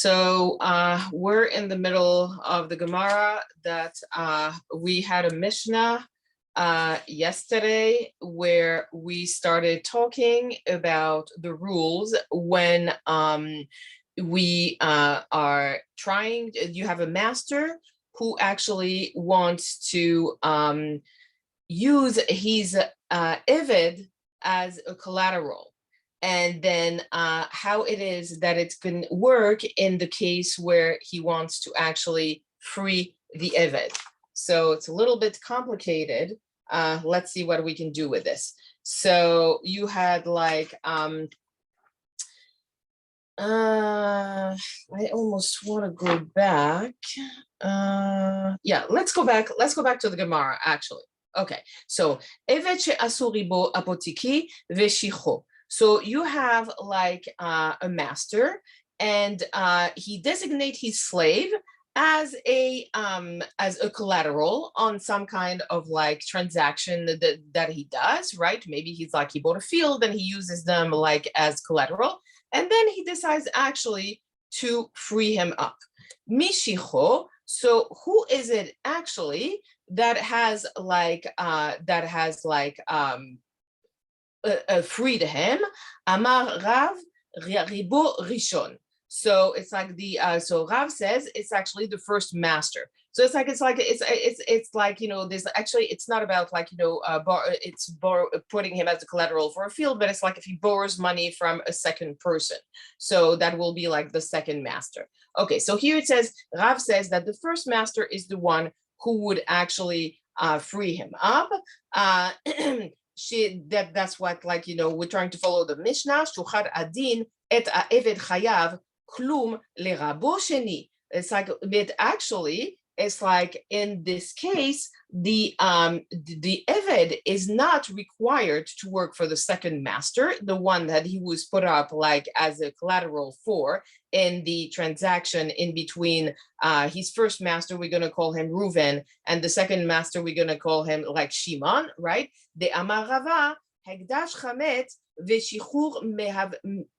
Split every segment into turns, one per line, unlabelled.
So we're in the middle of the Gemara that we had a Mishnah yesterday where we started talking about the rules when we are trying, you have a master who actually wants to use his Ivid as a collateral. And then how it is that it's going to work in the case where he wants to actually free the Ivid. So it's a little bit complicated. Let's see what we can do with this. So you had like, I almost want to go back. Yeah, let's go back. Let's go back to the Gemara, actually. Okay, so Eved she'asu ribo apotiki veshicho. So you have like a master, and he designates his slave as a collateral on some kind of like transaction that he does, right? Maybe he's like, he bought a field and he uses them like as collateral, and then he decides actually to free him up. Mishicho. So who is it actually that has like freed him? Amar Rav Ribo Rishon. So it's like the so Rav says it's actually the first master. So it's like, you know, there's actually, it's not about like, you know, putting him as a collateral for a field, but it's like if he borrows money from a second person. So that will be like the second master. Okay, so here it says, Rav says that the first master is the one who would actually free him up. That's what, like, you know, we're trying to follow the Mishnah. Shuchar adin et ha'eved chayav klum lerabo sheni. It's like, but actually, it's like in this case, the Eved is not required to work for the second master, the one that he was put up like as a collateral for in the transaction in between his first master, we're going to call him Reuven, and the second master, we're going to call him like Shimon, right? The Amar Rava, Hekdash Chametz,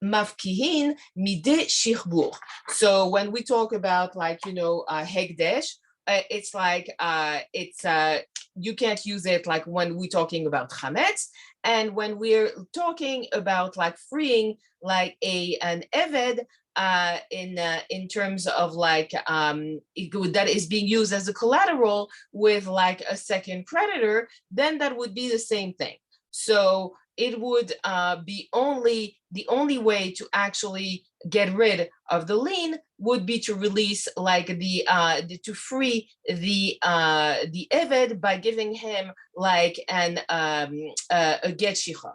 mafkihin mide shichbur. So when we talk about like, you know, hekdesh, it's like you can't use it like when we're talking about chametz, and when we're talking about like freeing like an eved in terms of like that is being used as a collateral with like a second creditor, then that would be the same thing. So it would be the only way to actually get rid of the lien would be to release like to free the eved by giving him like a get shicha.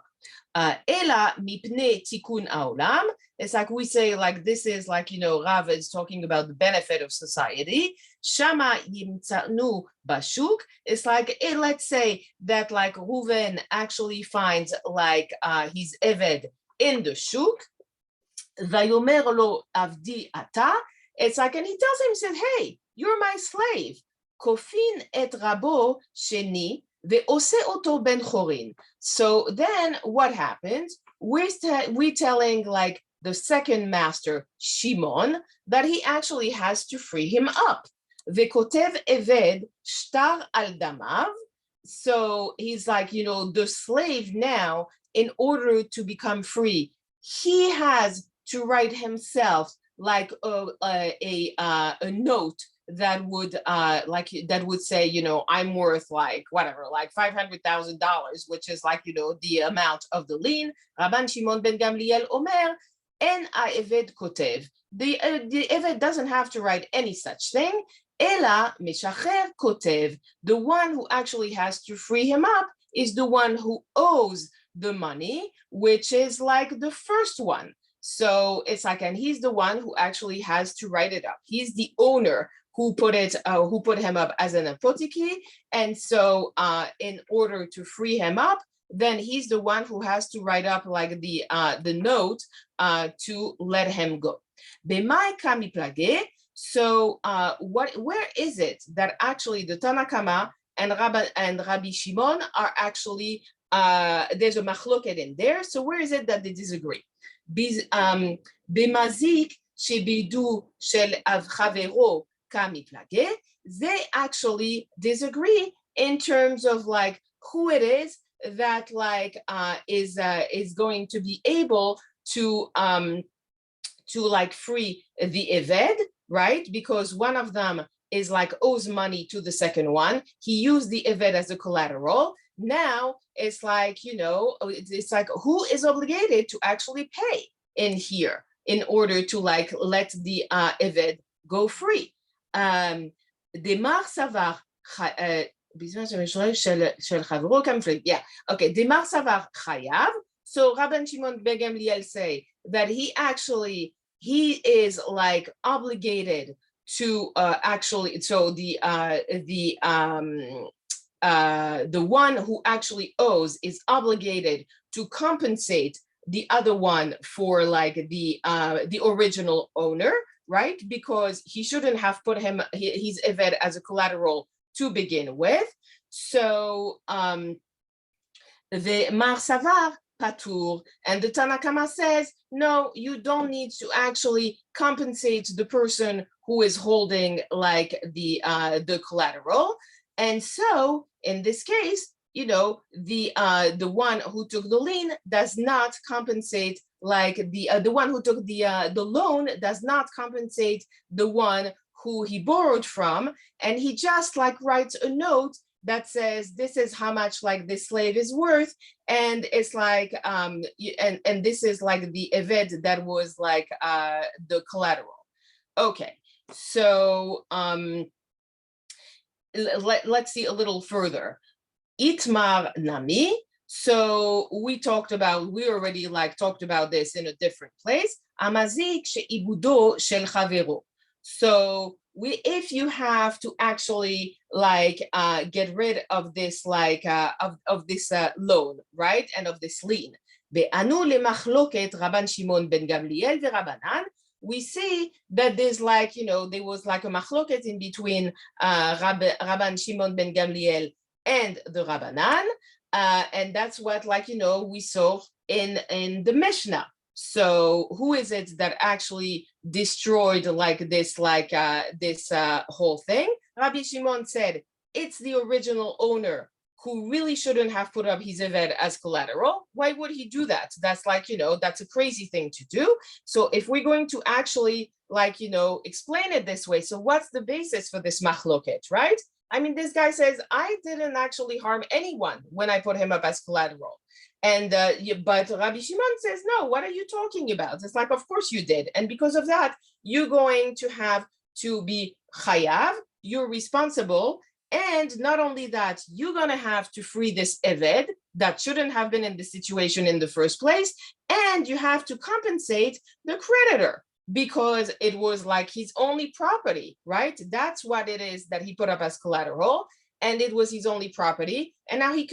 Ela mipnei tikun haolam. It's like we say, like this is like, you know, Rav is talking about the benefit of society. Shama yimtzanu bashuk. It's like, let's say that like Reuven actually finds like his eved in the shuk. Vayomer lo avdi ata. It's like, and he tells him, he said, hey, you're my slave. Kofin et rabo sheni. Ben chorin. So then what happens? We're telling like the second master, Shimon, that he actually has to free him up. Vekotev eved shtar al damav. So he's like, you know, the slave now, in order to become free, he has to write himself like a note that would say, you know, I'm worth like whatever, like $500,000, which is like, you know, the amount of the lien. Rabban Shimon ben Gamliel Omer, en ha'eved kotev. The eved doesn't have to write any such thing. Ela meshacher kotev. The one who actually has to free him up is the one who owes the money, which is like the first one. So it's like, and he's the one who actually has to write it up. He's the owner who put him up as an apotiki, and so in order to free him up, then he's the one who has to write up like the note to let him go. B'mai kami plage. So where is it that actually the Tanakama and Rabbi Shimon are actually there's a machloket in there? So where is it that they disagree? B'mazik שבידו של אב חברו כמפלגה, they actually disagree in terms of like who it is that like is going to be able to like free the Eved, right? Because one of them is like owes money to the second one. He used the Eved as a collateral. Now it's like, you know, it's like who is obligated to actually pay in here in order to like let the Eved go free. דמר סבר, של חברו כמפלגה, yeah, okay, דמר סבר חייב, so Rabban Shimon ben Gamliel say that he is like obligated to actually, so the one who actually owes is obligated to compensate the other one for like the original owner, right? Because he shouldn't have put his Eved as a collateral to begin with. So the Mar Savar Patur, and the Tanakama says, no, you don't need to actually compensate the person who is holding like the collateral. And so in this case, you know, the one who took the lien does not compensate, like the one who took the loan does not compensate the one who he borrowed from, and he just like writes a note that says this is how much like this slave is worth, and it's like and this is like the Eved that was like the collateral. Okay, so let's see a little further. Itmar Nami. So we already like talked about this in a different place. Amazik she'ibudo shel chavero. So if you have to actually like get rid of this like of this loan, right, and of this lien. Be'anu lemachloket Rabban Shimon ben Gamliel ve'Rabanan. We see that there's like, you know, there was like a machloket in between Rabban Shimon ben Gamliel and the Rabbanan, and that's what, like, you know, we saw in the Mishnah. So who is it that actually destroyed like this whole thing? Rabbi Shimon said it's the original owner who really shouldn't have put up his Eved as collateral. Why would he do that? That's like, you know, that's a crazy thing to do. So if we're going to actually like, you know, explain it this way, so what's the basis for this machloket, right? I mean, this guy says, I didn't actually harm anyone when I put him up as collateral. And but Rabbi Shimon says, no, what are you talking about? It's like, of course you did. And because of that, you're going to have to be chayav, you're responsible. And not only that, you're going to have to free this Eved that shouldn't have been in the situation in the first place. And you have to compensate the creditor because it was like his only property, right? That's what it is that he put up as collateral. And it was his only property. And now he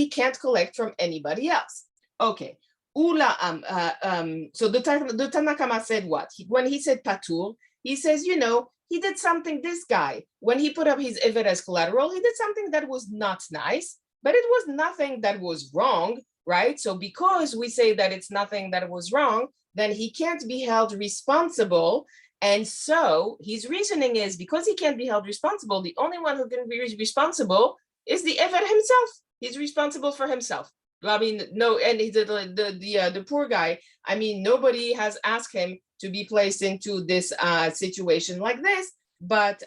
can't collect from anybody else. Okay. So the Tanakama said what? When he said patur, he says, you know, he did something, this guy, when he put up his Eved as collateral, he did something that was not nice, but it was nothing that was wrong, right? So because we say that it's nothing that was wrong, then he can't be held responsible. And so his reasoning is because he can't be held responsible, the only one who can be responsible is the Eved himself. He's responsible for himself. I mean, no, and the poor guy, I mean, nobody has asked him to be placed into this situation like this, but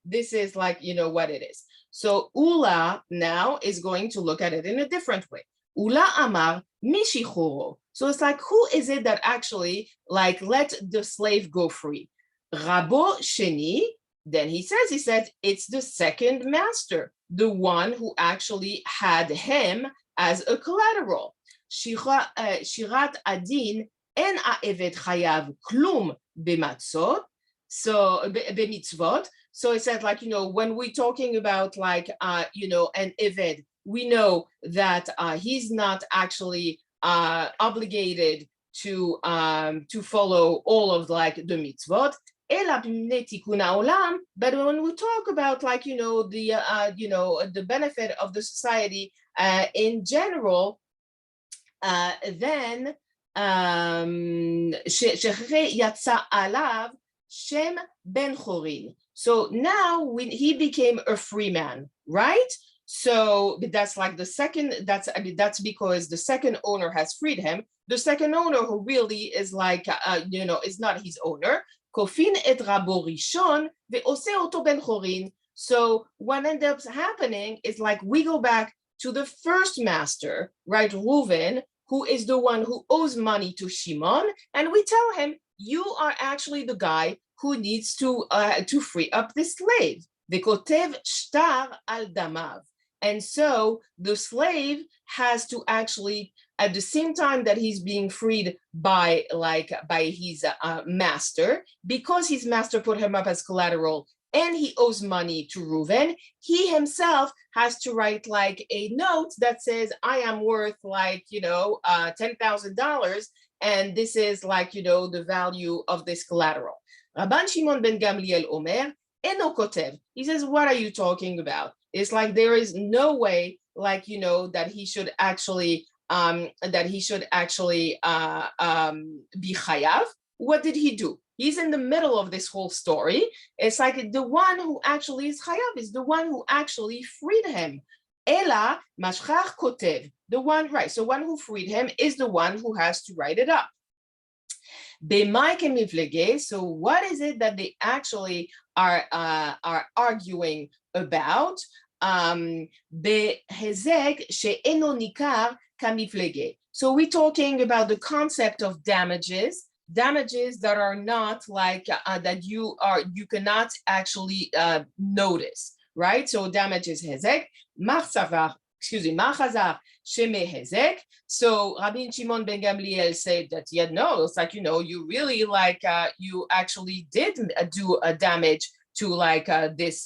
this is like, you know, what it is. So Ula now is going to look at it in a different way. Ula Amar Mishichuro. So it's like, who is it that actually like let the slave go free? Rabo Sheni. Then he says it's the second master, the one who actually had him as a collateral. Shirat Adin en ha'eved chayav klum b'matzot. So b'mitzvot. So it said, like, you know, when we're talking about like you know, an Eved, we know that he's not actually obligated to follow all of like the mitzvot. But when we talk about like, you know, the benefit of the society in general, then שאחרי יצא עליו שם בן חורין. So now when he became a free man, right? So that's like the second, that's because the second owner has freed him. The second owner who really is like, is not his owner. כופין את רבו ראשון ועושה אותו בן חורין. So what ends up happening is like we go back to the first master, right, Reuven, who is the one who owes money to Shimon, and we tell him, you are actually the guy who needs to free up the slave. וכותב שטר על דמיו. And so the slave has to actually, at the same time that he's being freed by his master, because his master put him up as collateral and he owes money to Reuven, he himself has to write like a note that says, I am worth like, $10,000. And this is like, the value of this collateral. Rabban Shimon ben Gamliel Omer, Eno Kotev. He says, what are you talking about? It's like there is no way, like, that he should actually be chayav. What did he do? He's in the middle of this whole story. It's like the one who actually is chayav is the one who actually freed him. Ela mashchach kotev, the one, right? So one who freed him is the one who has to write it up. So what is it that they actually are arguing about? So we're talking about the concept of damages that are not like that you cannot actually notice, right? So damages hezek, machazar sheme hezek. So Rabbi Shimon ben Gamliel said that, no, it's like, you really like, you actually did do a damage to like this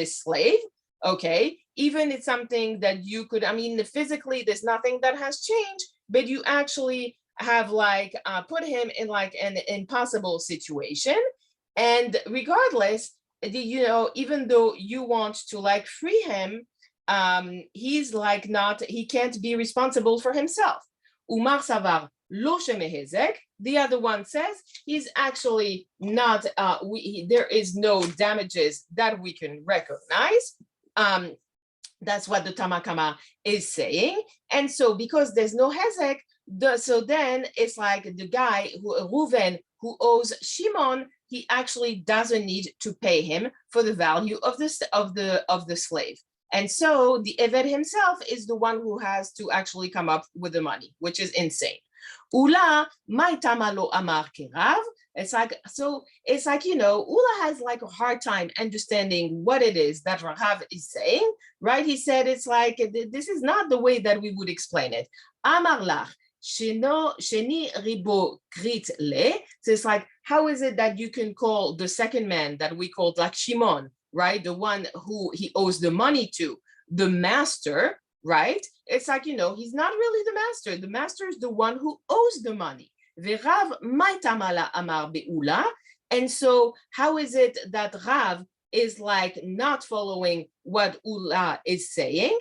slave, okay? Even it's something that you could, physically there's nothing that has changed, but you actually have like put him in like an impossible situation. And regardless, even though you want to like free him, he's like he can't be responsible for himself. Umar savar lo shemehezek. The other one says he's actually not, there is no damages that we can recognize. That's what the Tamakama is saying. And so because there's no hezek, so then it's like the guy Reuven who owes Shimon, he actually doesn't need to pay him for the value of the slave. And so the Eved himself is the one who has to actually come up with the money, which is insane. Ula maitama lo amar kerav. It's like, Ula has like a hard time understanding what it is that Rahav is saying, right? He said, it's like, this is not the way that we would explain it. Amar lach, sheni ribo krit le. So it's like, how is it that you can call the second man that we called like Shimon, right? The one who he owes the money to, the master, right? It's like, he's not really the master. The master is the one who owes the money. V'Rav maitamala amar be'ula. And so how is it that Rav is like not following what Ula is saying?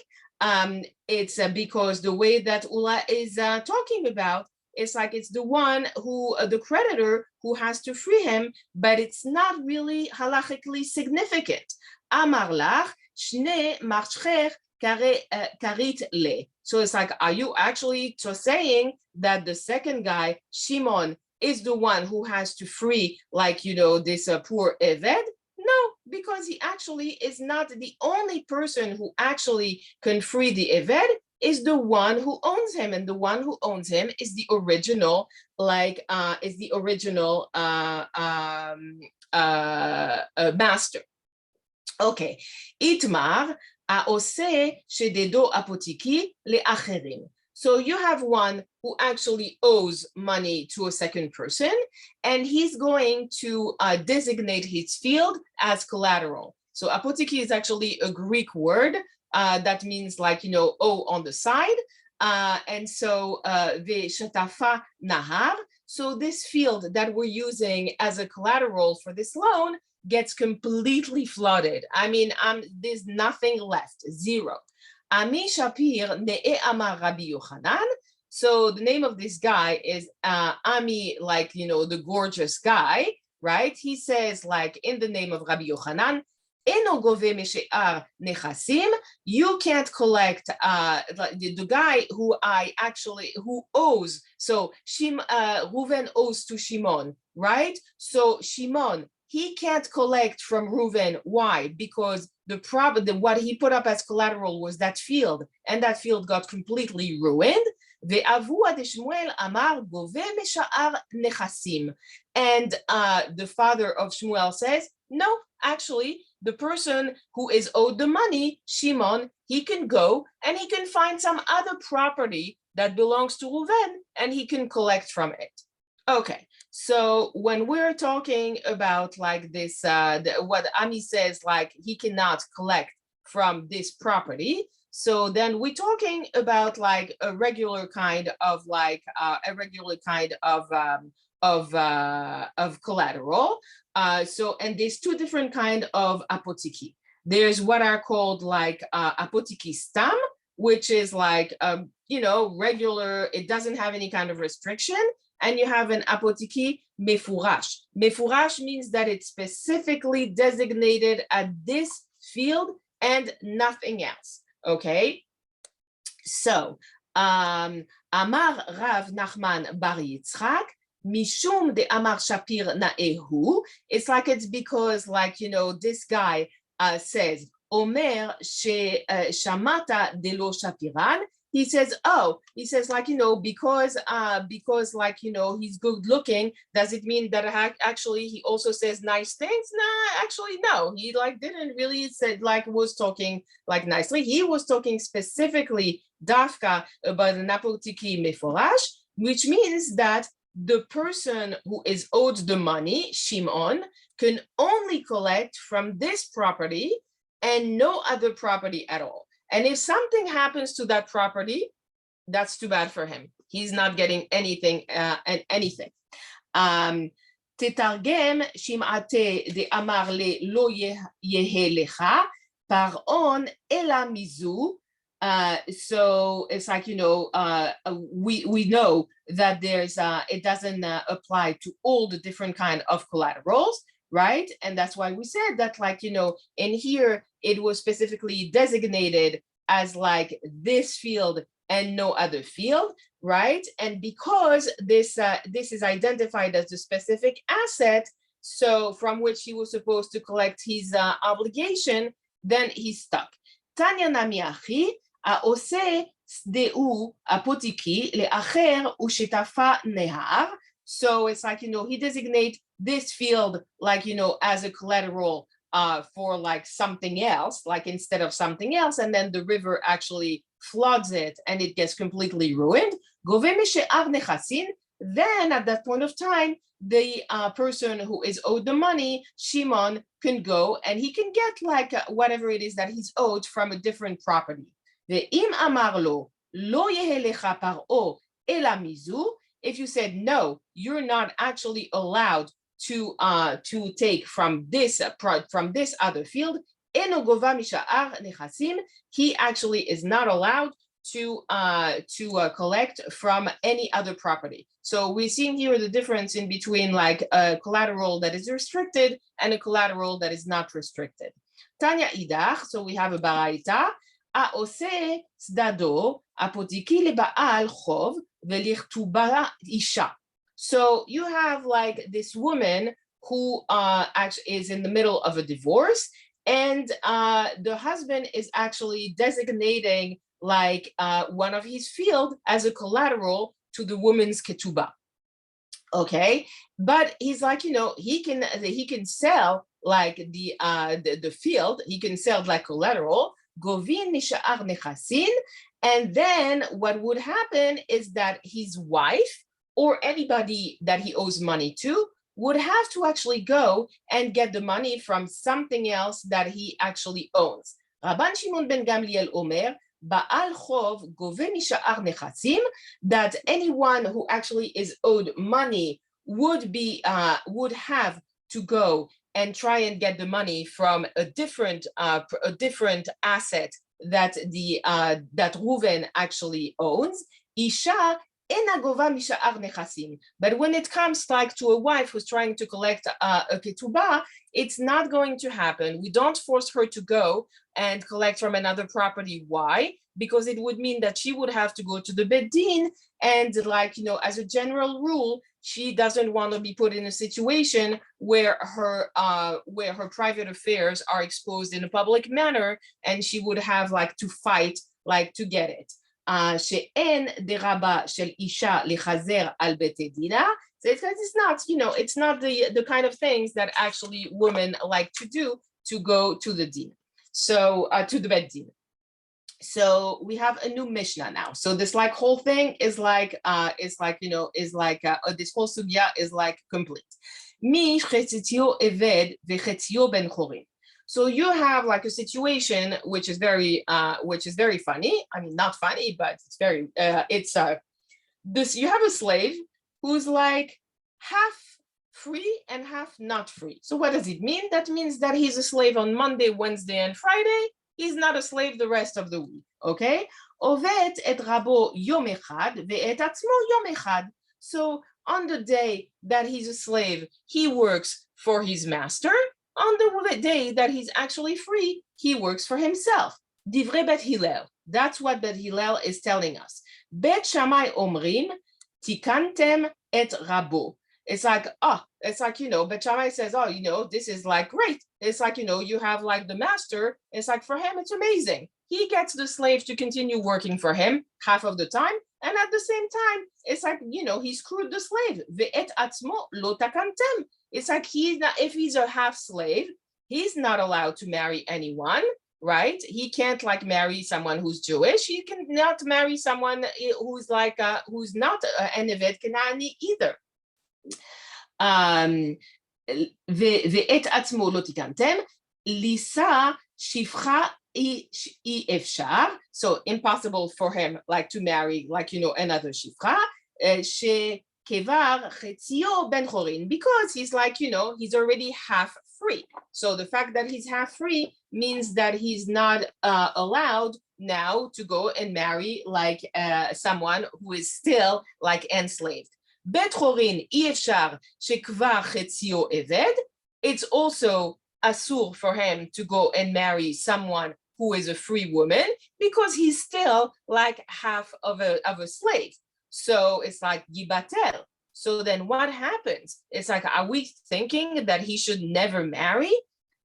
It's because the way that Ula is talking about, it's like it's the one who, the creditor who has to free him, but it's not really halachically significant. Amar lach, shne marcher karit le. So it's like, are you actually saying that the second guy, Shimon, is the one who has to free, like, this poor Eved? No, because he actually is not the only person who actually can free the Eved, is the one who owns him, and the one who owns him is the original, master. Okay, Itmar aose shededo apotiki leacherim. So you have one who actually owes money to a second person, and he's going to designate his field as collateral. So apotiki is actually a Greek word that means like, owe on the side. And so ve'shatafa nahar. So this field that we're using as a collateral for this loan gets completely flooded. There's nothing left, zero. Ami Shapir ne'e amar Rabbi Yochanan, So the name of this guy is Ami, like, the gorgeous guy, right? He says, like, in the name of Rabbi Yochanan, Eno gove meshe'ar nechasim, you can't collect the guy who owes. So Reuven owes to Shimon, right? So Shimon, he can't collect from Reuven. Why? Because what he put up as collateral was that field, and that field got completely ruined. ואבוה דשמואל אמר גובה משאר נכסים. And the father of Shmuel says, no, actually, the person who is owed the money, Shimon, he can go and he can find some other property that belongs to Reuven and he can collect from it. Okay, so when we're talking about like this, what Ami says, like he cannot collect from this property, so then we're talking about like a regular kind of collateral. And there's two different kind of apotiki. There's what are called like apotiki stam, which is like regular. It doesn't have any kind of restriction. And you have an apotiki mefurash. Mefurash means that it's specifically designated at this field and nothing else. Okay, so Amar Rav Nachman Bar Yitzchak Mishum de Amar Shapir Naehu. It's because this guy says Omer she Shamata de lo Shapiran. He says because he's good looking, does it mean that actually he also says nice things? Nah, actually no. He didn't really said was talking nicely. He was talking specifically dafka about an apotiki meforash, which means that the person who is owed the money, Shimon, can only collect from this property and no other property at all. And if something happens to that property, that's too bad for him. He's not getting anything. Tetargem shim'ate de amar le lo yehe lecha paron ela mizu. So it's we know that there's it doesn't apply to all the different kind of collaterals, right? And that's why we said that in here it was specifically designated as this field and no other field, right? And because this is identified as a specific asset, so from which he was supposed to collect his obligation, then he's stuck. Tanya namiachi העושה שדהו apotiki לאחר ושתפה נהר. So it's he designate this field as a collateral for something else, instead of something else, and then the river actually floods it and it gets completely ruined. גובה משאר נכסין, then at that point of time, the person who is owed the money, Shimon, can go and he can get whatever it is that he's owed from a different property. ואם אמר לו, לא יהיה לך פרעה אלא מזו, if you said, no, you're not actually allowed to take from this other field, אינו גובה משאר נכסים, he actually is not allowed to collect from any other property. So we're seeing here the difference in between a collateral that is restricted and a collateral that is not restricted. Tanya idach, so we have a baraita, העושה צדדו אפוטיקי לבעל חוב ולכתובה אישה. So you have this woman who actually is in the middle of a divorce, and the husband is actually designating one of his field as a collateral to the woman's ketubah. Okay, but he's he can sell the field, he can sell collateral, govin misha'ar nechasin, and then what would happen is that his wife or anybody that he owes money to would have to actually go and get the money from something else that he actually owns. Rabban Shimon ben Gamliel Omer, Ba'al Chov Gove Misha'ar Nechasim, that anyone who actually is owed money would have to go and try and get the money from a different asset that Reuven actually owns. Isha But when it comes like to a wife who's trying to collect a ketubah, it's not going to happen. We don't force her to go and collect from another property. Why? Because it would mean that she would have to go to the Beit Din, and like, as a general rule, she doesn't want to be put in a situation where her private affairs are exposed in a public manner, and she would have like to fight like to get it. שאין דרבה של אישה לחזר על בתי דינה. So it's not, it's not the kind of things that actually women like to do, to go to the din. So to the Beit Din. So we have a new Mishnah now. So this like whole thing is like this whole sugya is like complete. Mi chetzitio eved vechetio ben chorin. So you have like a situation which is very funny. I mean, not funny, but it's very this. You have a slave who's like half free and half not free. So what does it mean? That means that he's a slave on Monday, Wednesday, and Friday. He's not a slave the rest of the week. Okay? Ovet et rabo yom echad ve'et atzmo yom echad. So on the day that he's a slave, he works for his master. On the day that he's actually free, he works for himself. Divrei Bet Hillel. That's what Bet Hillel is telling us. Bet Shammai omrim, tikantem et rabo. It's like, Bet Shammai says, this is like great. It's like, you have like the master. It's like for him, it's amazing. He gets the slave to continue working for him half of the time. And at the same time, it's like, he screwed the slave. Ve'et atzmo lo takantem. It's like if he's a half slave, he's not allowed to marry anyone, right? He can't like marry someone who's Jewish. He cannot marry someone who's like who's not an Evet Kenani either. Ve'et atzmo lo tikantem lisa shifcha i efshar. So impossible for him like to marry like another shifcha. Kevar chetzio ben chorin, because he's like, he's already half free. So the fact that he's half free means that he's not allowed now to go and marry like someone who is still like enslaved. Bet chorin i efshar shekvar chetzio eved. It's also asur for him to go and marry someone who is a free woman, because he's still like half of a slave. So it's like Gibatel. So then what happens? It's like, are we thinking that he should never marry?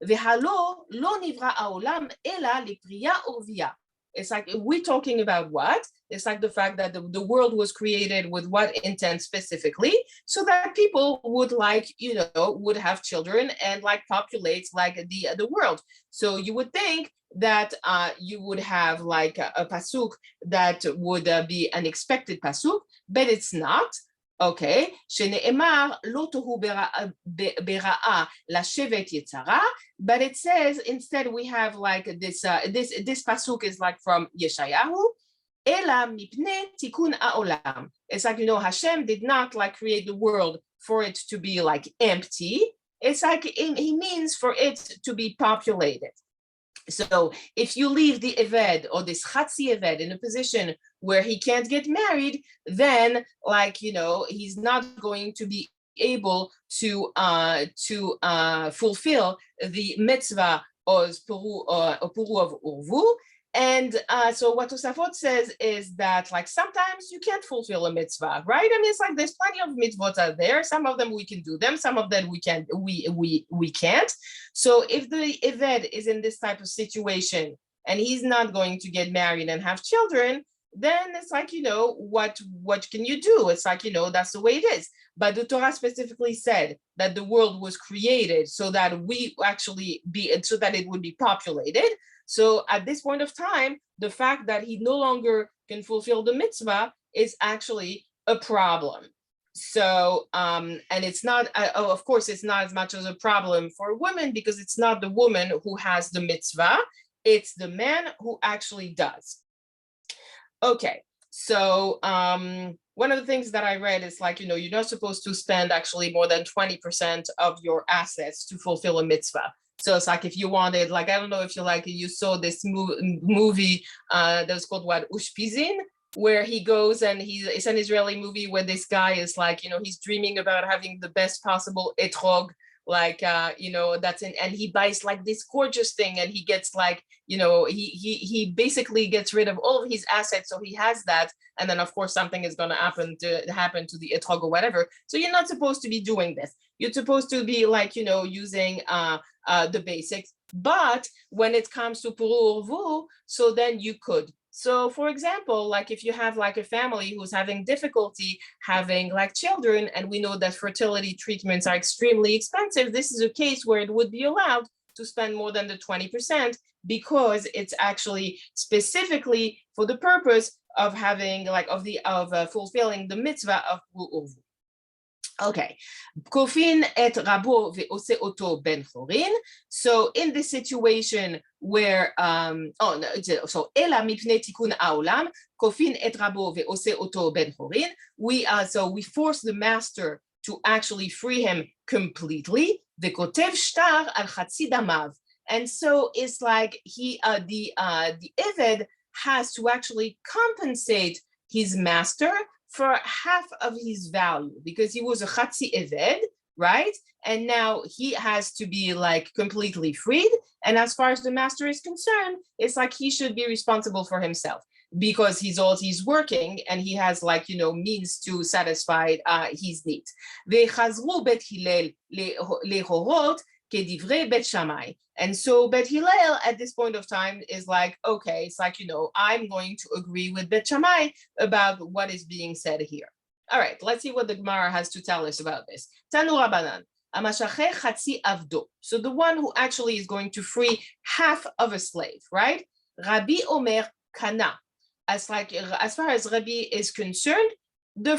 V'halo lo nivra ha'olam ela lipriya urviya. It's like, we're talking about what? It's like the fact that the world was created with what intent specifically? So that people would like, would have children and like populate like the world. So you would think that you would have like a pasuk that would be an expected pasuk, but it's not. Okay, shene'emar lo tohu bera'a lashevet yitzara, but it says instead we have like this pasuk is like from Yeshayahu. Ela mipnei tikun ha'olam. It's like, Hashem did not like create the world for it to be like empty. It's like he means for it to be populated. So if you leave the Eved or this Chatzi Eved in a position where he can't get married, then like, he's not going to be able to fulfill the mitzvah or puru of Urvu. And so what Tosafot says is that like sometimes you can't fulfill a mitzvah, right? I mean, it's like there's plenty of mitzvot out there. Some of them we can do them, some of them we can't. So if the Eved is in this type of situation and he's not going to get married and have children, then it's like, what can you do? It's like, that's the way it is. But the Torah specifically said that the world was created so that so that it would be populated. So at this point of time, the fact that he no longer can fulfill the mitzvah is actually a problem. So, and it's not, of course, it's not as much as a problem for women because it's not the woman who has the mitzvah, it's the man who actually does. Okay, so one of the things that I read is like, you're not supposed to spend actually more than 20% of your assets to fulfill a mitzvah. So it's like if you wanted, like, I don't know if you saw this movie that was called what, Ushpizin? where he goes and it's an Israeli movie where this guy is like, he's dreaming about having the best possible etrog, like, that's in, and he buys like this gorgeous thing, and he gets like, he basically gets rid of all of his assets, so he has that, and then of course something is going to happen to the etrog or whatever. So you're not supposed to be doing this. You're supposed to be like, using the basics. But when it comes to pour urvu, so then you could. So for example, like if you have like a family who's having difficulty having like children, and we know that fertility treatments are extremely expensive, this is a case where it would be allowed to spend more than the 20%, because it's actually specifically for the purpose of having like fulfilling the mitzvah of urvu. Okay, kofin et rabo ve'ose oto ben chorin. So in this situation where, so ela mipnei tikun haolam, kofin et rabo ve'ose oto ben chorin. We force the master to actually free him completely. Ve'kotev shtar al chatzi damav. And so it's like the eved has to actually compensate his master for half of his value, because he was a chatzi eved, right? And now he has to be like completely freed. And as far as the master is concerned, it's like he should be responsible for himself, because he's working and he has like, means to satisfy his needs. Vechazru bet Hillel lehorot kedivrei bet Shammai. And so Bet Hillel at this point of time is like, okay, it's like, I'm going to agree with Bet Shammai about what is being said here. All right, let's see what the Gemara has to tell us about this. Tanu Rabbanan, Amashacheh Chatzi Avdo. So the one who actually is going to free half of a slave, right? Rabbi Omer Kana. As far as Rabbi is concerned, the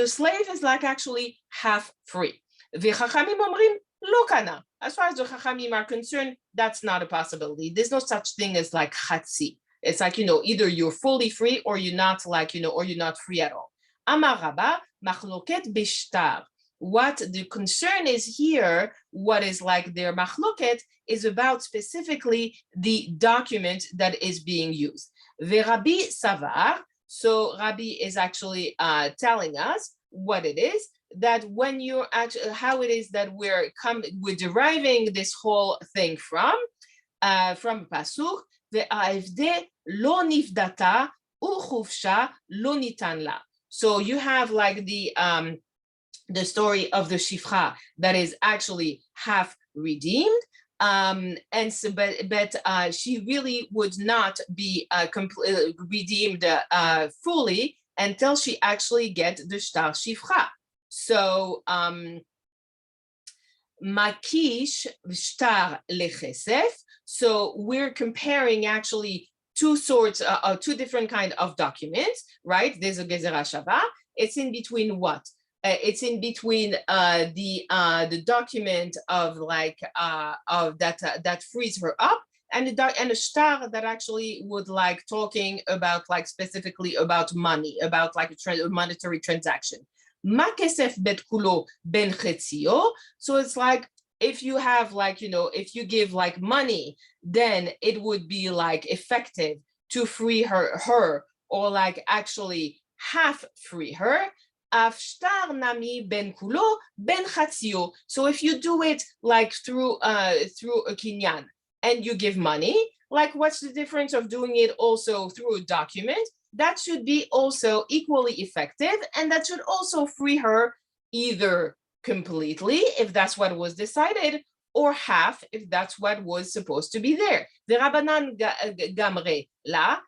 slave is like actually half free. V'chachamim omrim lo kana. As far as the chachamim are concerned, that's not a possibility. There's no such thing as like chatzi. It's like, either you're fully free or you're not like, or you're not free at all. Amar Rabba machloket bishtar. What the concern is here, what is like their machloket, is about specifically the document that is being used. Ve'Rabbi savar. So Rabbi is actually telling us what it is, that when you're actually, how it is that we're deriving this whole thing from pasuk, ve'avde lo nifdata uchufsha lo nitan la. So you have like the story of the shifra that is actually half redeemed, and so but she really would not be redeemed fully until she actually get the shtar shifra. So makish shtar lechesef. So we're comparing actually two different kind of documents, right? There's a gezerah shava. It's in between what? It's in between the document of like of that frees her up, and a shtar that actually would like talking about like specifically about money, about like a monetary transaction. Ma kesef bet kulo ben chetzio. So it's like, if you have like, if you give like money, then it would be like effective to free her or like actually half free her. Afshtar nami ben kulo ben chatzio. So if you do it like through a kinyan and you give money, like what's the difference of doing it also through a document? That should be also equally effective, and that should also free her either completely, if that's what was decided, or half, if that's what was supposed to be there. The Rabbanan gamre la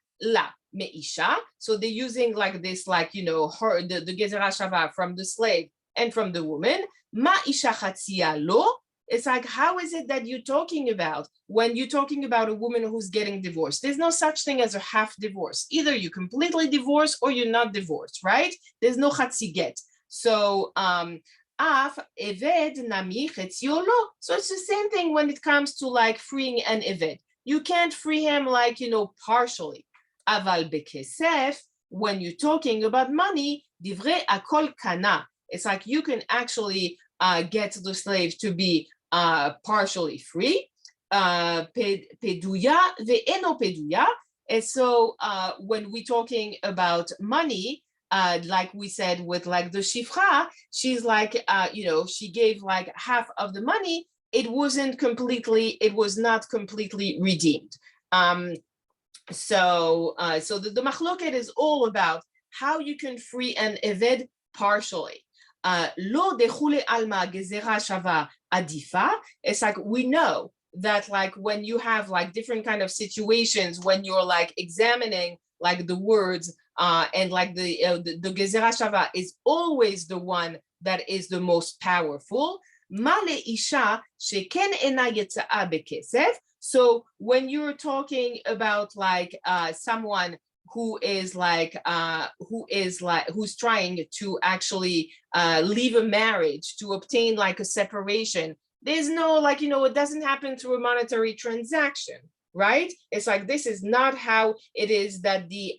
meisha. So they're using like this, like, her, the gezerah shava from the slave and from the woman. Ma isha chatzia lo. It's like, how is it that you're talking about when you're talking about a woman who's getting divorced? There's no such thing as a half divorce. Either you're completely divorced or you're not divorced, right? There's no chatzi get. So af eved nami chetzio lo. So it's the same thing when it comes to like freeing an eved. You can't free him like, partially. Aval bekesef, when you're talking about money, divrei akol kana. It's like you can actually get the slave to be partially free. Peduya ve'eno peduya. And so when we're talking about money, like we said with like the shifra, she's like, she gave like half of the money. It was not completely redeemed. So the machloket is all about how you can free an eved partially. Lo dechule alma gezerah shava adifa. It's like we know that like when you have like different kind of situations, when you're like examining like the words, and like the gezerah shava is always the one that is the most powerful. Male isha sheken ena yetza'a bekesef. So when you're talking about like someone who's trying to actually leave a marriage to obtain like a separation, there's no like, it doesn't happen through a monetary transaction, right? It's like, this is not how it is that the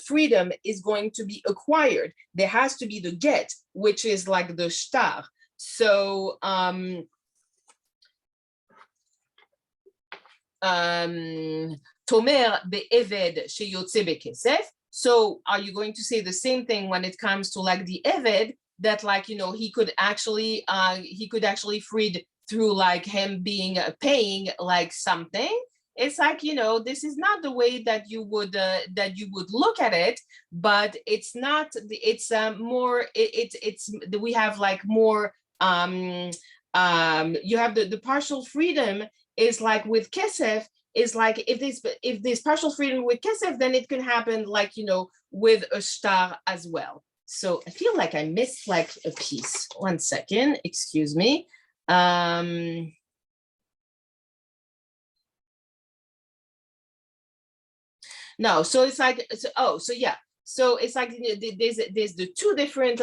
freedom is going to be acquired. There has to be the get, which is like the shtar. So Tomer be'eved sheyotze bekesef. So are you going to say the same thing when it comes to like the eved, that like, he could actually freed through like him being paying like something? It's like, this is not the way that you would look at it, but it's not, it's more, it's we have like more, you have the partial freedom is like with kesef, is like if there's partial freedom with kesef, then it can happen like, with a shtar as well. So I feel like I missed like a piece. 1 second, excuse me. No, so it's like, so yeah. So it's like there's the two different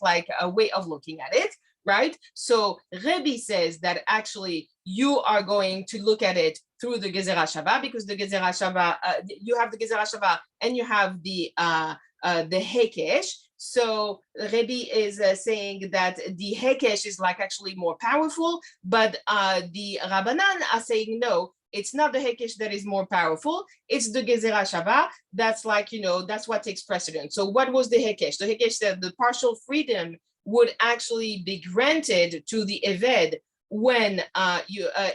like way of looking at it, right? So Rebbe says that actually you are going to look at it through the Gezerah Shava, because the Gezerah Shava, you have the Gezerah Shava and you have the Hekesh. So Rebbe is saying that the Hekesh is like actually more powerful, but the Rabbanan are saying no, it's not the Hekesh that is more powerful, it's the Gezerah Shava. That's like, that's what takes precedence. So what was the Hekesh? The Hekesh said the partial freedom would actually be granted to the Eved when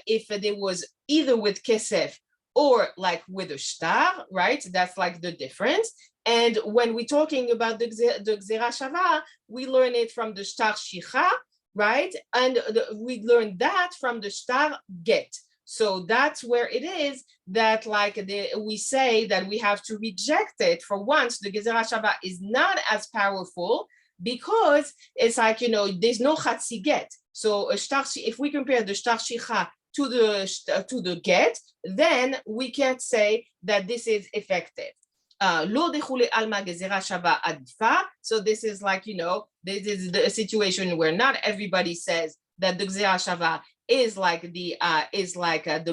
if there was either with Kesef or like with a shtar, right? That's like the difference. And when we're talking about the Gezerah Shava, we learn it from the shtar shicha, right? And we learn that from the shtar get. So that's where it is that like we say that we have to reject it for once. The Gezerah Shava is not as powerful because it's like, there's no chatzi get. So a shtar, if we compare the shtar shicha to the get, then we can't say that this is effective. Lo dechule alma gezerah shava adifa. So this is like, this is a situation where not everybody says that the gezerah shava is like the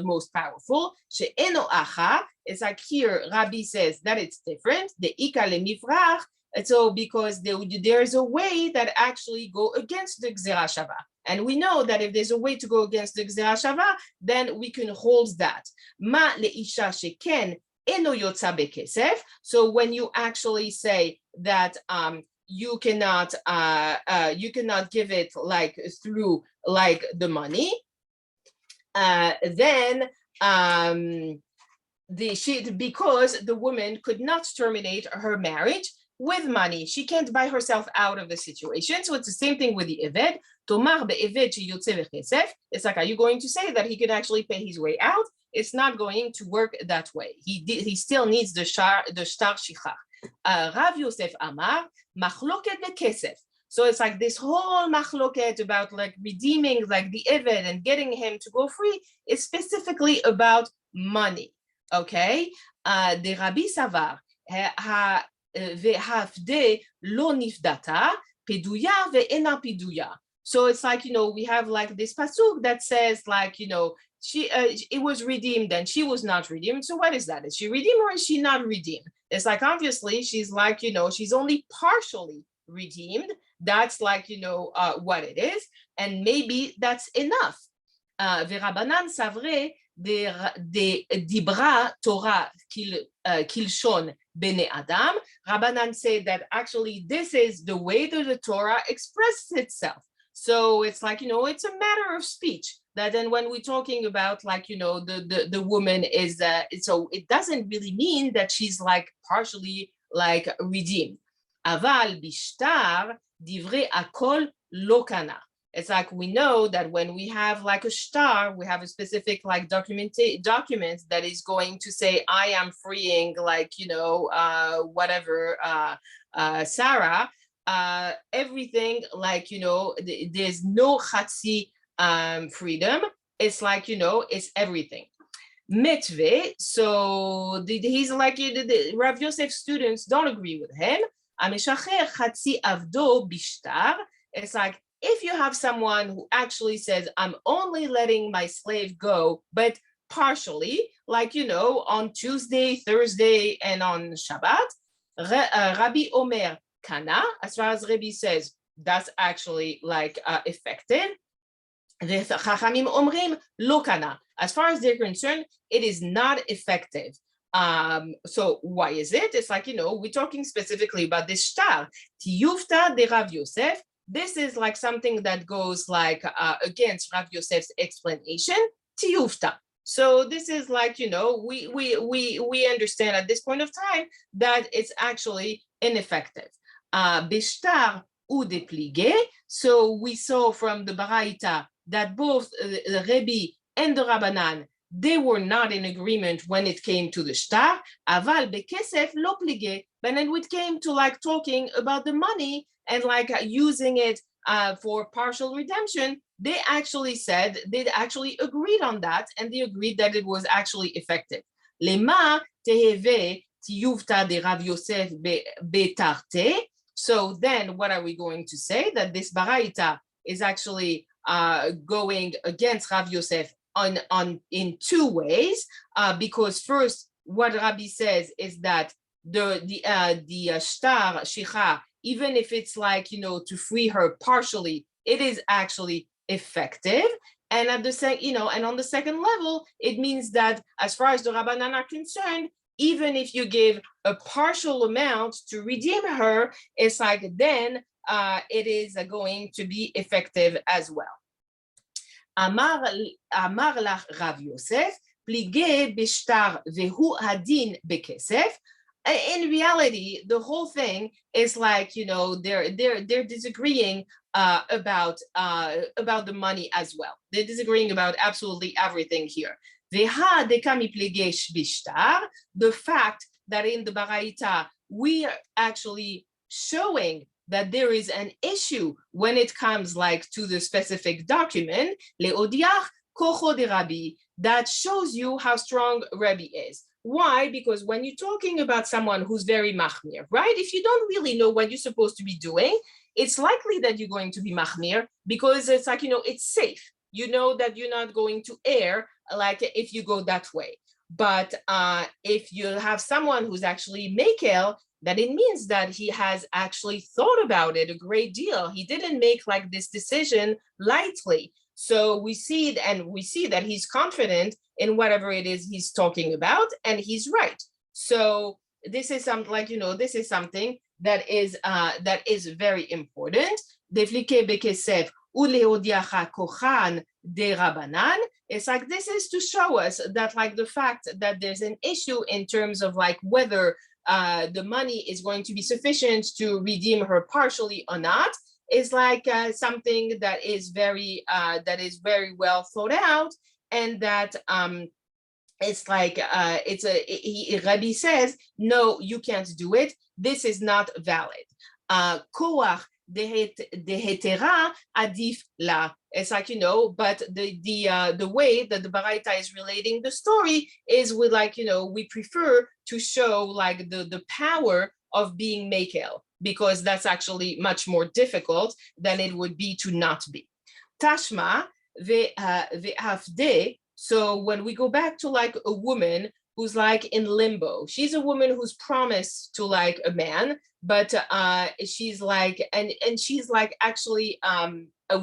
most powerful. She'eno acha. It's like here Rabbi says that it's different. The ika lemifrach. So because there's a way that actually go against the gezerah shava. And we know that if there's a way to go against the gezerah shava, then we can hold that. Ma leisha sheken eno yotza bekesef. So when you actually say that you cannot give it like through like the money, then because the woman could not terminate her marriage with money, she can't buy herself out of the situation. So it's the same thing with the eved. Tomar be'eved sheyotze v'chesef. It's like, are you going to say that he could actually pay his way out? It's not going to work that way. He still needs the shtar shichach. Rav Yosef Amar machloket bekesef. So it's like this whole machloket about like redeeming like the eved and getting him to go free is specifically about money. Okay, the Rabbi Savar ve'hafde lo nifdata peduya ve'ena peduya. So it's like, we have like this pasuk that says like, she it was redeemed and she was not redeemed. So what is that? Is she redeemed or is she not redeemed? It's like, obviously she's like, she's only partially redeemed. That's like, what it is, and maybe that's enough. V'Rabbanan savre dibra Torah kilshon bene Adam. Rabbanan say that actually this is the way that the Torah expresses itself. So it's like, it's a matter of speech. That then when we're talking about like, the woman is, so it doesn't really mean that she's like partially like redeemed. Aval bishtar divrei akol lo kana. It's like we know that when we have like a shtar, we have a specific like document that is going to say, I am freeing like, whatever, Sarah, everything like, there's no chatzi freedom. It's like, it's everything. Mitve, so he's like, Rav Yosef students don't agree with him. Ameshacher chatzi avdo bishtar. It's like, if you have someone who actually says, I'm only letting my slave go, but partially, like, on Tuesday, Thursday, and on Shabbat, Rabbi Omer Kana, as far as Rabbi says, that's actually like effective. Chachamim Omrim Lo Kana. As far as they're concerned, it is not effective. So why is it? It's like, we're talking specifically about this shtar. Tiyufta de Rav Yosef. This is like something that goes like against Rav Yosef's explanation, tiyufta. So this is like, we understand at this point of time that it's actually ineffective. Bishtar ou depligé. So we saw from the Baraita that both the Rebbe and the Rabbanan, they were not in agreement when it came to the shtar. Aval bekesef lo pligé. But then it came to like talking about the money and like using it for partial redemption, they actually agreed on that, and they agreed that it was actually effective. Lema teheve tiyuvta de Rav Yosef betarte. So then what are we going to say? That this baraita is actually going against Rav Yosef in two ways, because first, what Rabbi says is that the shtar shicha, even if it's like, to free her partially, it is actually effective. And at the second, and on the second level, it means that as far as the Rabbanan are concerned, even if you give a partial amount to redeem her, it's like then it is going to be effective as well. Amar lach Rav Yosef, pligé bishtar vehu hadin bekesef. In reality, the whole thing is like, they're disagreeing about the money as well. They're disagreeing about absolutely everything here. The fact that in the Baraita, we are actually showing that there is an issue when it comes like to the specific document, leodiach kocho de Rabbi, that shows you how strong Rabbi is. Why? Because when you're talking about someone who's very machmir, right? If you don't really know what you're supposed to be doing, it's likely that you're going to be machmir because it's like, it's safe. You know that you're not going to err like if you go that way. But if you have someone who's actually mekel, that it means that he has actually thought about it a great deal. He didn't make like this decision lightly. So we see that he's confident in whatever it is he's talking about, and he's right. So this is something like, this is something that is very important. It's like, this is to show us that like the fact that there's an issue in terms of like whether the money is going to be sufficient to redeem her partially or not, is like something that is very well thought out, and that it's like Rabbi says, no, you can't do it. This is not valid. Koach dehetera adif la. It's like, but the way that the Baraita is relating the story is with like, we prefer to show like the power of being mekel, because that's actually much more difficult than it would be to not be. Tashma ve'afde. So when we go back to like a woman who's like in limbo. She's a woman who's promised to like a man, but she's like, and she's like actually,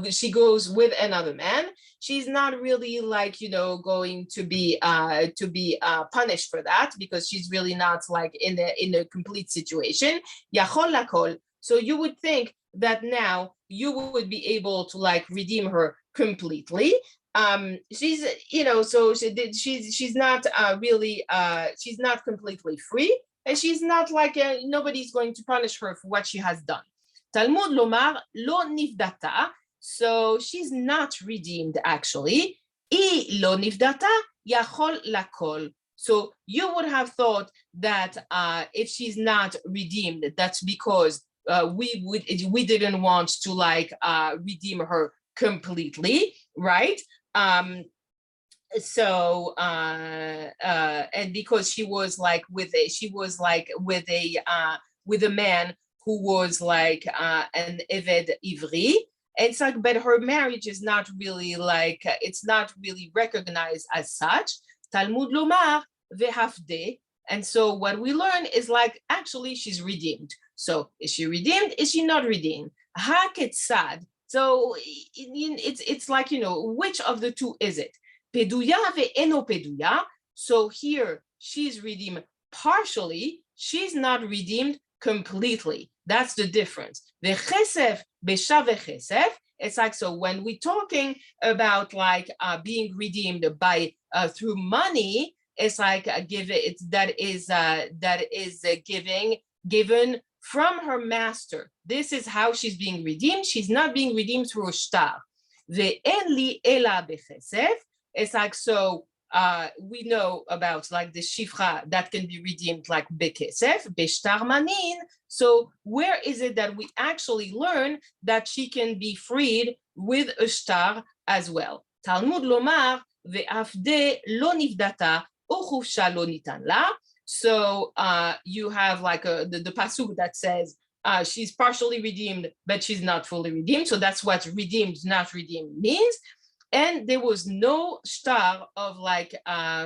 she goes with another man. She's not really like, going to be punished for that, because she's really not like in a complete situation. Yachol lakol. So you would think that now you would be able to like redeem her completely. She's, so she's not really, she's not completely free, and she's not like, nobody's going to punish her for what she has done. Talmud lomar lo nifdata. So she's not redeemed actually. I lo nifdata yachol lakol. So you would have thought that if she's not redeemed, that's because we didn't want to like redeem her completely, right? So and because she was like with a man who was like an Eved Ivri. It's like, but her marriage is not really like, it's not really recognized as such. Talmud lomar vehafde. And so what we learn is like, actually she's redeemed. So is she redeemed? Is she not redeemed? Haketzad. So it's like, which of the two is it? Peduya ve'eno peduya. So here she's redeemed partially. She's not redeemed completely. That's the difference. Vechesef besha vechesef. It's like, so when we're talking about like being redeemed by through money, it's like that is given from her master. This is how she's being redeemed. She's not being redeemed through a shtar. Ve'en li ela bechesef. It's like, so we know about like the shifra that can be redeemed like bekesef, beshtar manin. So where is it that we actually learn that she can be freed with a shtar as well? Talmud lomar ve'afde lo nifdata uchufsha lo nitan la. So you have like the pasuk that says she's partially redeemed, but she's not fully redeemed. So that's what redeemed, not redeemed means. And there was no shtar of like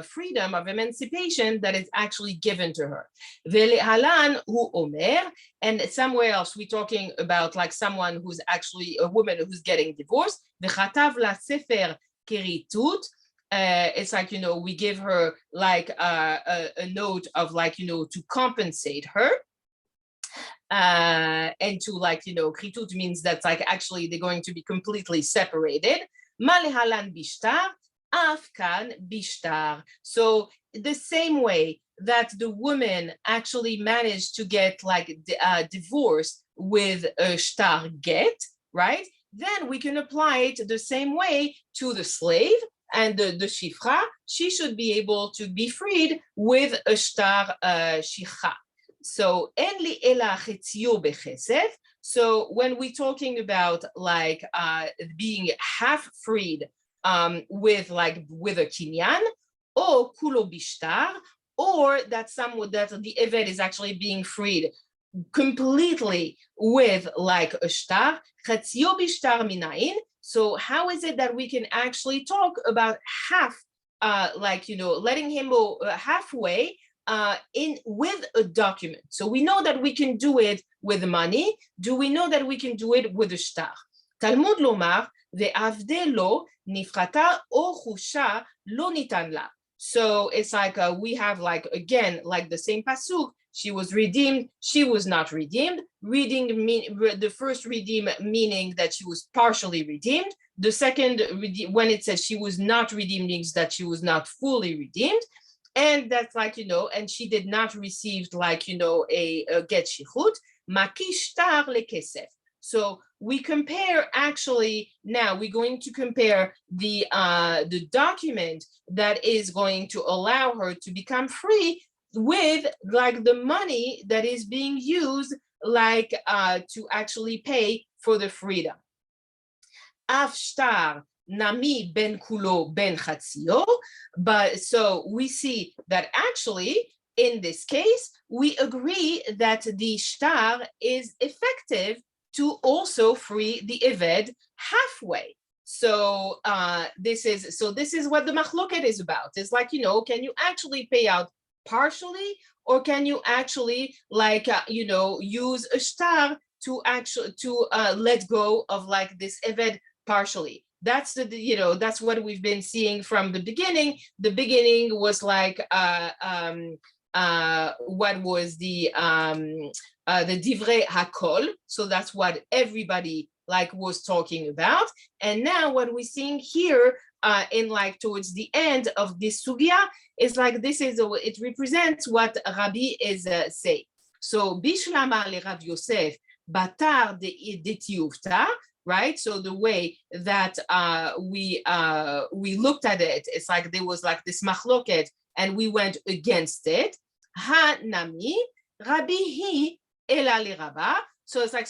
freedom of emancipation that is actually given to her. Velehalan hu omer, and somewhere else we're talking about like someone who's actually a woman who's getting divorced. Vechatav la sefer keritut. It's like, we give her like a note of like, to compensate her. And to like, kritut means that like actually they're going to be completely separated. Malehalan bishtar, afkan bishtar. So the same way that the woman actually managed to get like divorced with a shtar get, right? Then we can apply it the same way to the slave and the shifra. She should be able to be freed with a shtar shicha. So en li ela chetzio bechesef. So when we're talking about like being half freed with a kinyan, or kulo bishtar, or that the eved is actually being freed completely with like a shtar, chatzio bishtar minayin. So how is it that we can actually talk about half, letting him go halfway with a document? So we know that we can do it with money. Do we know that we can do it with a shtar? Talmud lomar ve'avde lo nifrata o chusha lo nitan la. So it's like we have like again like the same pasuk. She was redeemed. She was not redeemed. The first redeem meaning that she was partially redeemed. The second, when it says she was not redeemed, means that she was not fully redeemed. And that's like, and she did not receive like, a get shichut, maki shtar lekesef. So we compare actually, now we're going to compare the document that is going to allow her to become free with like the money that is being used like to actually pay for the freedom. Af shtar nami ben kulo ben chatzio. But so we see that actually in this case, we agree that the shtar is effective to also free the eved halfway. So this is what the machloket is about. It's like, can you actually pay out partially, or can you actually like use a shtar to actually let go of like this eved partially? That's that's what we've been seeing from the beginning. The beginning was like what was the divrei hakol, so that's what everybody like was talking about. And now what we're seeing here in like towards the end of this sugya is like it represents what Rabbi is saying. So bishlama le Rav Yosef batar de tiyuvta, right? So the way that we looked at it, it's like there was like this machloket, and we went against it. Ha nami Rabbi hi ela li Rabba. So it's like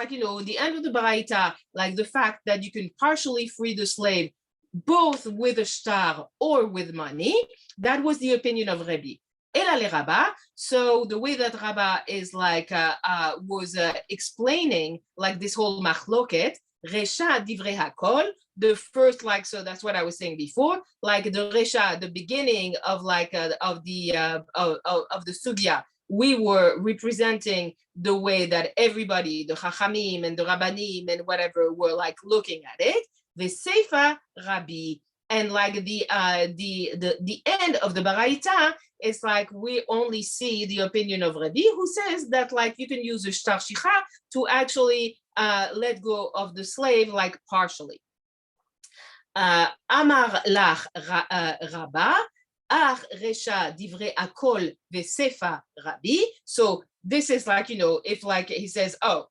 the end of the baraita, like the fact that you can partially free the slave both with a shtar or with money. That was the opinion of Rabbi. Ela le Rabba. So the way that Rabba is like was explaining like this whole machloket, Resha divrei hakol, the first like, so that's what I was saying before, like the Resha, the beginning of like of the sugya, we were representing the way that everybody, the Chachamim and the Rabbanim and whatever, were like looking at it. The Seifa Rabbi, and like the end of the Baraita is like we only see the opinion of Rabbi, who says that like you can use a shtar shicha to actually let go of the slave like partially. Amar lach Rabba, ach resha divrei akol vesefa Rabbi. So this is like, if like he says, oh,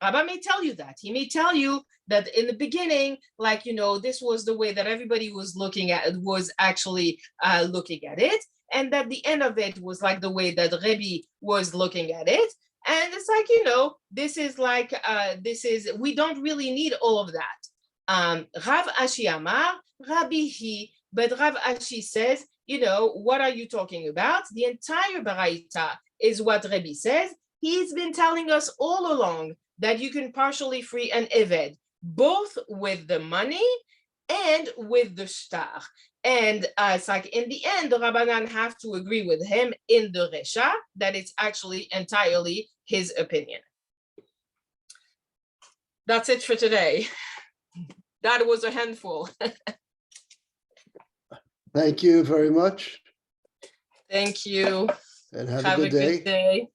Rabba may tell you that. He may tell you that in the beginning, like, this was the way that everybody was looking at it, was actually looking at it. And that the end of it was like the way that Rabbi was looking at it. And it's like, this is like, we don't really need all of that. Rav Ashi Amar, Rabbi hi, but Rav Ashi says, what are you talking about? The entire Baraita is what Rabbi says. He's been telling us all along that you can partially free an eved, both with the money and with the shtar. And it's like in the end, the Rabbanan have to agree with him in the Resha that it's actually entirely his opinion. That's it for today. That was a handful.
Thank you very much.
Thank you.
And have a good day.
Good day.